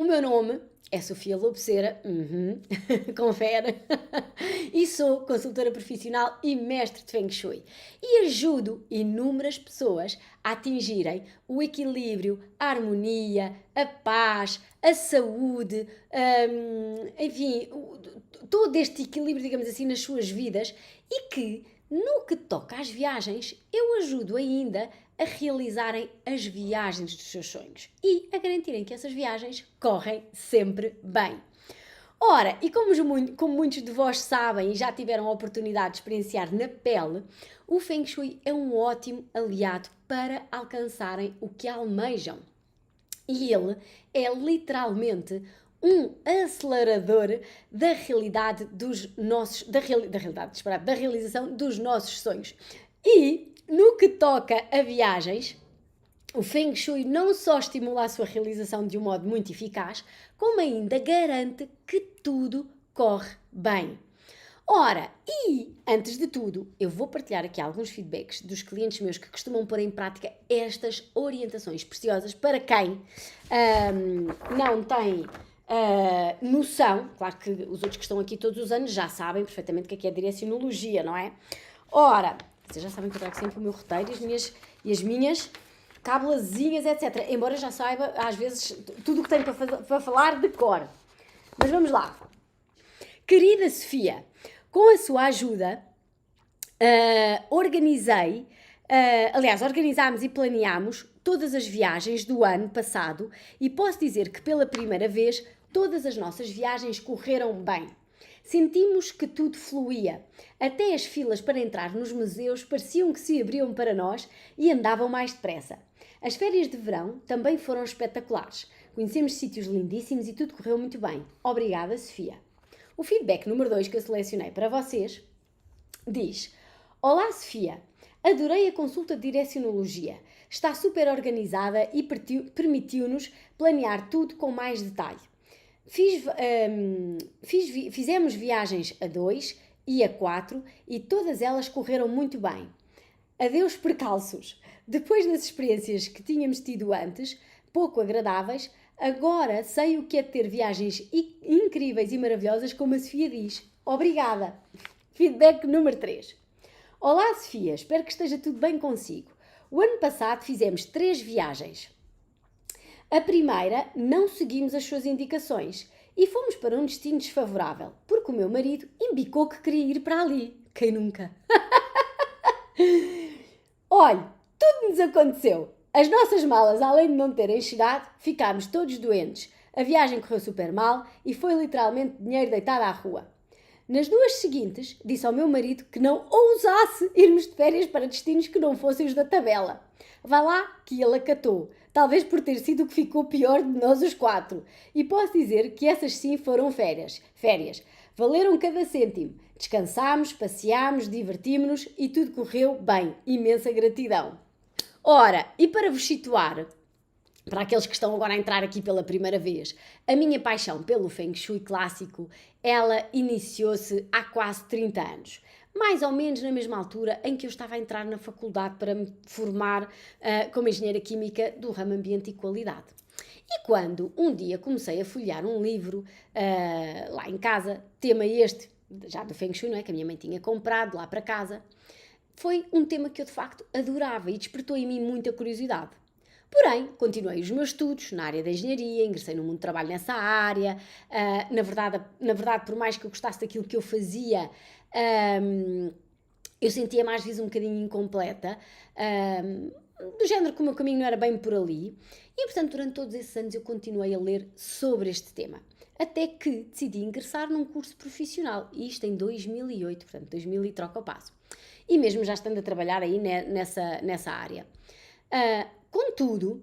meu nome é Sofia Lobceira, confere, e sou consultora profissional e mestre de Feng Shui. E ajudo inúmeras pessoas a atingirem o equilíbrio, a harmonia, a paz, a saúde, enfim, todo este equilíbrio, digamos assim, nas suas vidas e que, no que toca às viagens, eu ajudo ainda a realizarem as viagens dos seus sonhos e a garantirem que essas viagens correm sempre bem. Ora, e como muitos de vós sabem e já tiveram a oportunidade de experienciar na pele, o Feng Shui é um ótimo aliado para alcançarem o que almejam. E ele é literalmente um acelerador da realidade dos nossos, da realização dos nossos sonhos. E no que toca a viagens, o Feng Shui não só estimula a sua realização de um modo muito eficaz, como ainda garante que tudo corre bem. Ora, e antes de tudo, eu vou partilhar aqui alguns feedbacks dos clientes meus que costumam pôr em prática estas orientações preciosas para quem não tem noção. Claro que os outros que estão aqui todos os anos já sabem perfeitamente o que é direcionologia, não é? Ora, vocês já sabem que eu trago sempre o meu roteiro e as minhas cabulazinhas, etc. Embora eu já saiba, às vezes, tudo o que tenho para falar de cor. Mas vamos lá. Querida Sofia, com a sua ajuda, organizámos e planeámos todas as viagens do ano passado e posso dizer que pela primeira vez todas as nossas viagens correram bem. Sentimos que tudo fluía. Até as filas para entrar nos museus pareciam que se abriam para nós e andavam mais depressa. As férias de verão também foram espetaculares. Conhecemos sítios lindíssimos e tudo correu muito bem. Obrigada, Sofia. O feedback número 2 que eu selecionei para vocês diz: Olá, Sofia. Adorei a consulta de direcionologia. Está super organizada e permitiu-nos planear tudo com mais detalhe. Fizemos viagens a 2 e a 4 e todas elas correram muito bem. Adeus percalços. Depois das experiências que tínhamos tido antes, pouco agradáveis, agora sei o que é ter viagens incríveis e maravilhosas, como a Sofia diz. Obrigada. Feedback número 3. Olá, Sofia. Espero que esteja tudo bem consigo. O ano passado fizemos 3 viagens. A primeira, não seguimos as suas indicações e fomos para um destino desfavorável, porque o meu marido embicou que queria ir para ali. Quem nunca? Olhe, tudo nos aconteceu. As nossas malas, além de não terem chegado, ficámos todos doentes. A viagem correu super mal e foi literalmente dinheiro deitado à rua. Nas 2 seguintes, disse ao meu marido que não ousasse irmos de férias para destinos que não fossem os da tabela. Vá lá que ele acatou, talvez por ter sido o que ficou pior de nós os 4. E posso dizer que essas sim foram férias. Valeram cada cêntimo. Descansámos, passeámos, divertimos-nos e tudo correu bem. Imensa gratidão. Ora, e para vos situar, para aqueles que estão agora a entrar aqui pela primeira vez, a minha paixão pelo Feng Shui clássico, ela iniciou-se há quase 30 anos. Mais ou menos na mesma altura em que eu estava a entrar na faculdade para me formar como engenheira química do ramo ambiente e qualidade. E quando um dia comecei a folhear um livro lá em casa, tema este, já do Feng Shui, não é? Que a minha mãe tinha comprado lá para casa, foi um tema que eu de facto adorava e despertou em mim muita curiosidade. Porém, continuei os meus estudos na área da engenharia, ingressei no mundo do trabalho nessa área. Na verdade, por mais que eu gostasse daquilo que eu fazia, eu sentia mais vezes um bocadinho incompleta, do género que o meu caminho não era bem por ali. E, portanto, durante todos esses anos eu continuei a ler sobre este tema. Até que decidi ingressar num curso profissional, e isto em 2008, portanto, 2000 e troca o passo. E mesmo já estando a trabalhar aí nessa área. Contudo,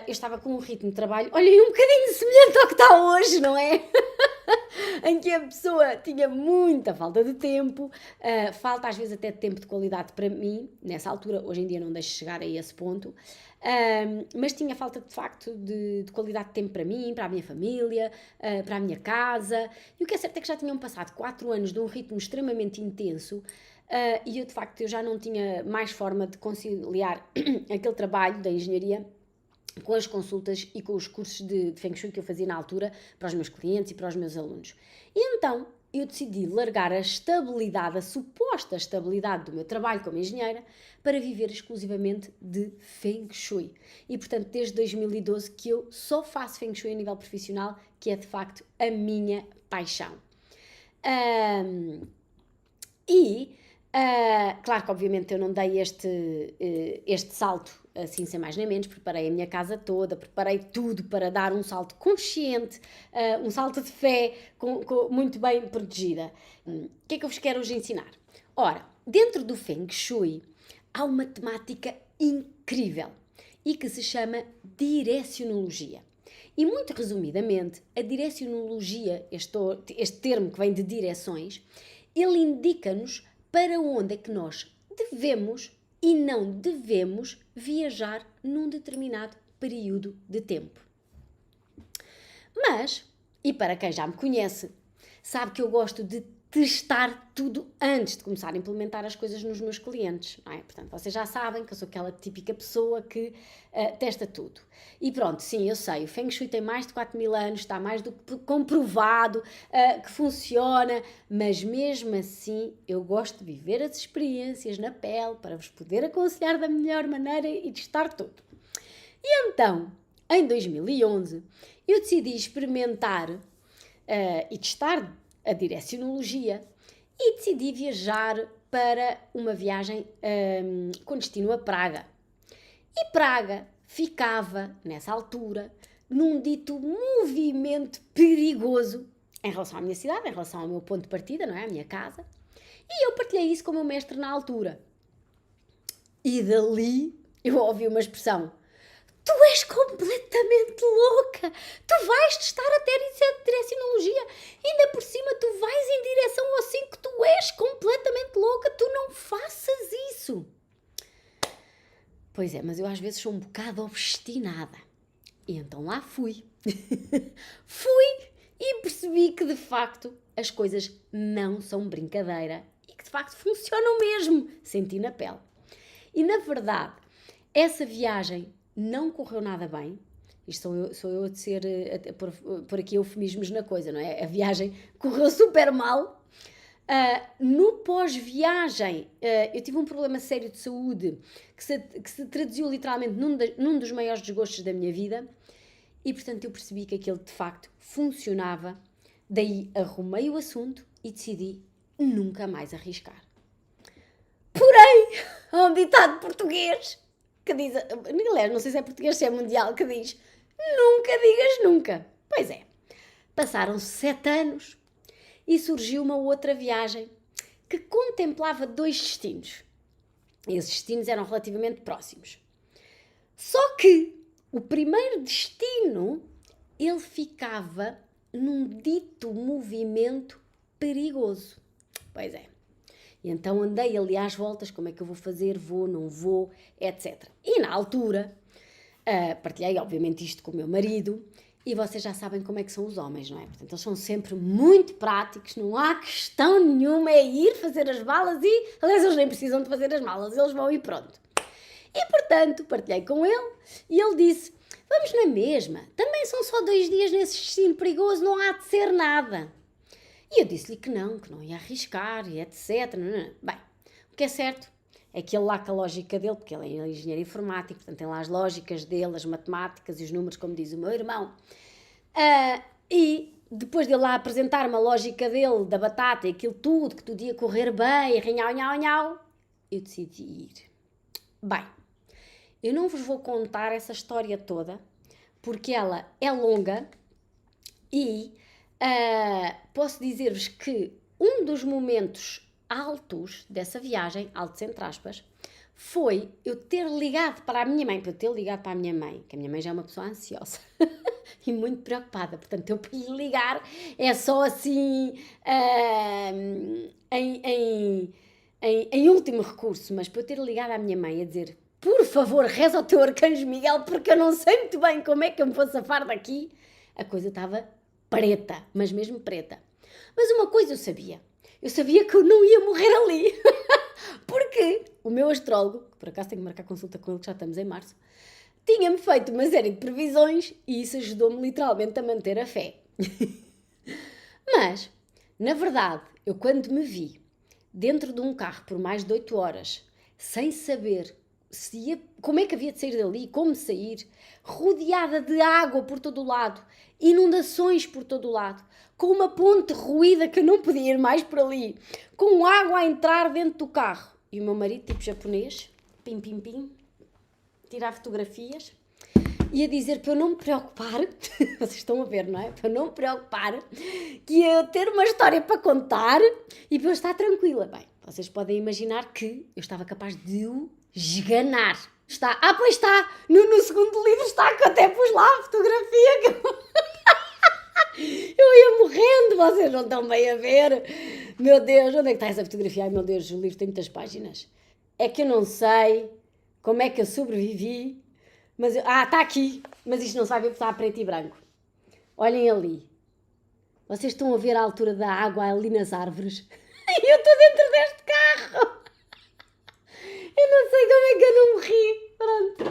eu estava com um ritmo de trabalho, olha, um bocadinho semelhante ao que está hoje, não é? Em que a pessoa tinha muita falta de tempo, falta às vezes até de tempo de qualidade para mim, nessa altura, hoje em dia não deixo chegar a esse ponto, mas tinha falta de facto de qualidade de tempo para mim, para a minha família, para a minha casa, e o que é certo é que já tinham passado 4 anos de um ritmo extremamente intenso, e eu de facto eu já não tinha mais forma de conciliar aquele trabalho da engenharia com as consultas e com os cursos de Feng Shui que eu fazia na altura para os meus clientes e para os meus alunos. E então eu decidi largar a estabilidade, a suposta estabilidade do meu trabalho como engenheira, para viver exclusivamente de Feng Shui. E portanto desde 2012 que eu só faço Feng Shui a nível profissional, que é de facto a minha paixão. Claro que obviamente eu não dei este salto assim sem mais nem menos, preparei a minha casa toda, preparei tudo para dar um salto consciente, um salto de fé muito bem protegida. O que é que eu vos quero hoje ensinar? Ora, dentro do Feng Shui há uma temática incrível e que se chama direcionologia. E muito resumidamente, a direcionologia, este termo que vem de direções, ele indica-nos para onde é que nós devemos e não devemos viajar num determinado período de tempo. Mas, e para quem já me conhece, sabe que eu gosto de testar tudo antes de começar a implementar as coisas nos meus clientes, não é? Portanto, vocês já sabem que eu sou aquela típica pessoa que testa tudo. E pronto, sim, eu sei, o Feng Shui tem mais de 4.000 anos, está mais do que comprovado que funciona, mas mesmo assim eu gosto de viver as experiências na pele para vos poder aconselhar da melhor maneira e testar tudo. E então, em 2011, eu decidi experimentar e testar a direcionologia e decidi viajar para uma viagem com destino a Praga. E Praga ficava, nessa altura, num dito movimento perigoso em relação à minha cidade, em relação ao meu ponto de partida, não é? A minha casa. E eu partilhei isso com o meu mestre na altura. E dali eu ouvi uma expressão: tu és completamente louca, tu vais testar a direcionologia, ainda por cima tu vais em direção ao 5, tu és completamente louca, tu não faças isso. Pois é, mas eu às vezes sou um bocado obstinada. E então lá fui. Fui e percebi que de facto as coisas não são brincadeira e que de facto funcionam mesmo, senti na pele. E na verdade, essa viagem não correu nada bem. Isto sou eu a pôr aqui eufemismos na coisa, não é? A viagem correu super mal. No pós-viagem, eu tive um problema sério de saúde que se traduziu literalmente num dos maiores desgostos da minha vida e, portanto, eu percebi que aquilo de facto funcionava. Daí arrumei o assunto e decidi nunca mais arriscar. Porém, há um ditado português que diz, aliás, não sei se é português, se é mundial, que diz: nunca digas nunca. Pois é, passaram-se 7 anos e surgiu uma outra viagem que contemplava 2 destinos. E esses destinos eram relativamente próximos. Só que o primeiro destino, ele ficava num dito movimento perigoso. Pois é. E então andei ali às voltas, como é que eu vou fazer, vou, não vou, etc. E na altura, partilhei obviamente isto com o meu marido, e vocês já sabem como é que são os homens, não é? Portanto, eles são sempre muito práticos, não há questão nenhuma, é ir fazer as malas e, aliás, eles nem precisam de fazer as malas, eles vão e pronto. E, portanto, partilhei com ele e ele disse: vamos na mesma, também são só 2 dias nesse destino perigoso, não há de ser nada. E eu disse-lhe que não ia arriscar e etc. Bem, o que é certo é que ele lá com a lógica dele, porque ele é engenheiro informático, portanto tem lá as lógicas dele, as matemáticas e os números, como diz o meu irmão. E depois de ele lá apresentar-me a lógica dele, da batata e aquilo tudo, que tudo ia correr bem, nhau, eu decidi ir. Bem, eu não vos vou contar essa história toda, porque ela é longa e posso dizer-vos que um dos momentos altos dessa viagem, altos entre aspas, foi eu ter ligado para a minha mãe, que a minha mãe já é uma pessoa ansiosa e muito preocupada, portanto eu para lhe ligar é só assim em último recurso, mas para eu ter ligado à minha mãe a dizer: por favor, reza ao teu arcanjo Miguel, porque eu não sei muito bem como é que eu me vou safar daqui, a coisa estava preta, mas mesmo preta. Mas uma coisa eu sabia que eu não ia morrer ali, porque o meu astrólogo, que por acaso tenho que marcar consulta com ele, que já estamos em março, Tinha-me feito uma série de previsões e isso ajudou-me literalmente a manter a fé. Mas, na verdade, eu quando me vi dentro de um carro por mais de 8 horas, sem saber como é que havia de sair dali, como sair, rodeada de água por todo o lado, inundações por todo o lado, com uma ponte ruída que eu não podia ir mais por ali, com água a entrar dentro do carro. E o meu marido, tipo japonês, pim, pim, pim, tirar fotografias e a dizer para eu não me preocupar, vocês estão a ver, não é? Para eu não me preocupar, que ia ter uma história para contar e para eu estar tranquila. Bem, vocês podem imaginar que eu estava capaz de o esganar. Está, pois está, no segundo livro está, que eu até pus lá a fotografia que eu ia morrendo, vocês não estão bem a ver. Meu Deus, onde é que está essa fotografia? Ai meu Deus, o livro tem muitas páginas. É que eu não sei como é que eu sobrevivi. Mas está aqui, mas isto não se vai ver porque está a preto e branco. Olhem ali. Vocês estão a ver a altura da água ali nas árvores? E eu estou dentro deste carro. Eu não sei como é que eu não morri. Pronto.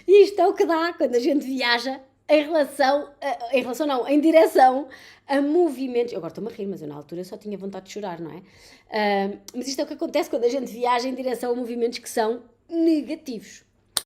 E isto é o que dá quando a gente viaja em direção a movimentos. Eu agora estou-me a rir, mas eu na altura só tinha vontade de chorar, não é? Mas isto é o que acontece quando a gente viaja em direção a movimentos que são negativos.